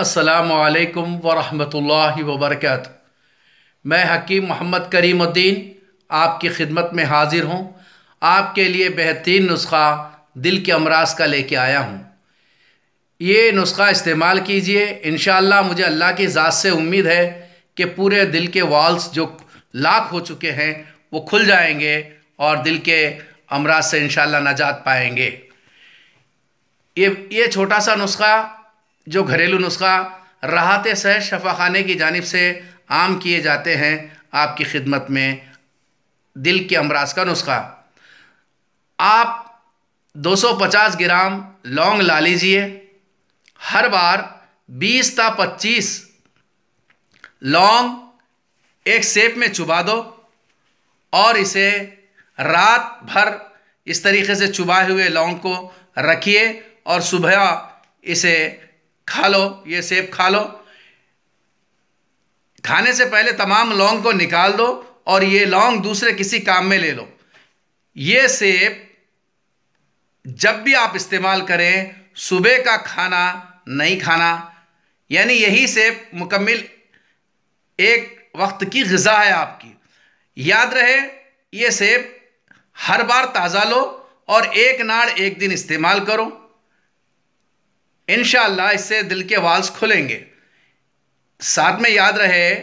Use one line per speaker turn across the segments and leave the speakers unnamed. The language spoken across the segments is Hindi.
अस्सलामुअलैकुम वरहमतुल्लाहि वबरकातुहू। मैं हकीम मोहम्मद करीमुद्दीन आपकी खिदमत में हाजिर हूँ। आपके लिए बेहतरीन नुस्खा दिल के अमराज का लेके आया हूँ। ये नुस्खा इस्तेमाल कीजिए, इंशाअल्लाह मुझे अल्लाह की ज़ात से उम्मीद है कि पूरे दिल के वॉल्स जो लाक हो चुके हैं वो खुल जाएंगे और दिल के अमराज से इंशाअल्लाह नजात पाएंगे। ये छोटा सा नुस्खा, जो घरेलू नुस्खा राहत सहज शफ़ाखाने की जानिब से आम किए जाते हैं, आपकी खिदमत में दिल के अमराज का नुस्खा। आप 250 ग्राम लौंग ला लीजिए। हर बार 20 ता 25 लौंग एक सेब में चुबा दो और इसे रात भर इस तरीके से चुबाए हुए लौंग को रखिए और सुबह इसे खा लो। ये सेब खा लो। खाने से पहले तमाम लौंग को निकाल दो और ये लौंग दूसरे किसी काम में ले लो। ये सेब जब भी आप इस्तेमाल करें, सुबह का खाना नहीं खाना, यानी यही सेब मुकम्मिल एक वक्त की ग़िज़ा है आपकी। याद रहे, ये सेब हर बार ताज़ा लो और एक नाड़ एक दिन इस्तेमाल करो। इंशाअल्लाह इससे दिल के वाल्स खुलेंगे। साथ में याद रहे,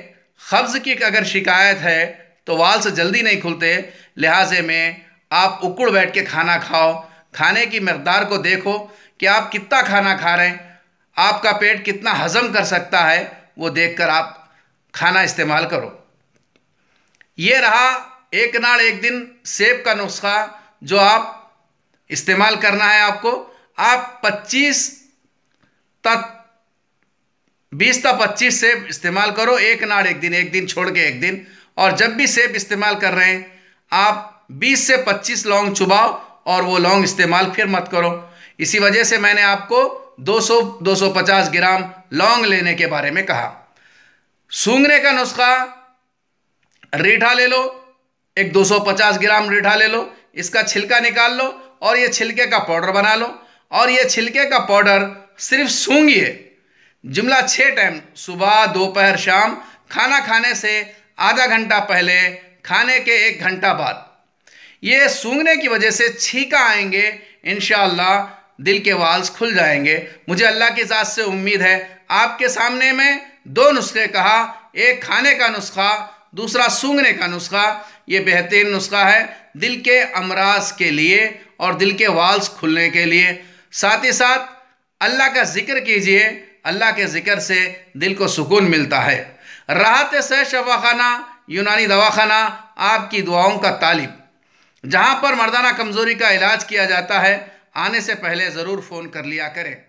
क़ब्ज़ की अगर शिकायत है तो वाल्स जल्दी नहीं खुलते, लिहाजे में आप उकड़ बैठ के खाना खाओ। खाने की मकदार को देखो कि आप कितना खाना खा रहे हैं, आपका पेट कितना हज़म कर सकता है, वो देखकर आप खाना इस्तेमाल करो। ये रहा एक नाड़ एक दिन सेब का नुस्खा जो आप इस्तेमाल करना है आपको। आप 20 ता 25 सेब इस्तेमाल करो, एक नाड़ एक दिन छोड़ के एक दिन। और जब भी सेब इस्तेमाल कर रहे हैं, आप 20 से 25 लौंग चुबाओ और वो लौंग इस्तेमाल फिर मत करो। इसी वजह से मैंने आपको 200-250 ग्राम लौंग लेने के बारे में कहा। सूंघने का नुस्खा, रीठा ले लो, एक 250 ग्राम रीठा ले लो, इसका छिलका निकाल लो और ये छिलके का पाउडर बना लो। और ये छिलके का पाउडर सिर्फ सूंघिए। जुमला 6 टाइम, सुबह, दोपहर, शाम, खाना खाने से आधा घंटा पहले, खाने के 1 घंटा बाद। ये सूंघने की वजह से छींका आएंगे, इंशाअल्लाह दिल के वाल्स खुल जाएंगे। मुझे अल्लाह की ज़ात से उम्मीद है। आपके सामने में 2 नुस्खे कहा, एक खाने का नुस्खा, दूसरा सूंघने का नुस्खा। ये बेहतरीन नुस्खा है दिल के अमराज के लिए और दिल के वाल्स खुलने के लिए। साथ ही साथ अल्लाह का जिक्र कीजिए, अल्लाह के ज़िक्र से दिल को सुकून मिलता है। राहत सहज शफ़ाखाना यूनानी दवाखाना आपकी दुआओं का तालिब, जहाँ पर मर्दाना कमज़ोरी का इलाज किया जाता है। आने से पहले ज़रूर फ़ोन कर लिया करें।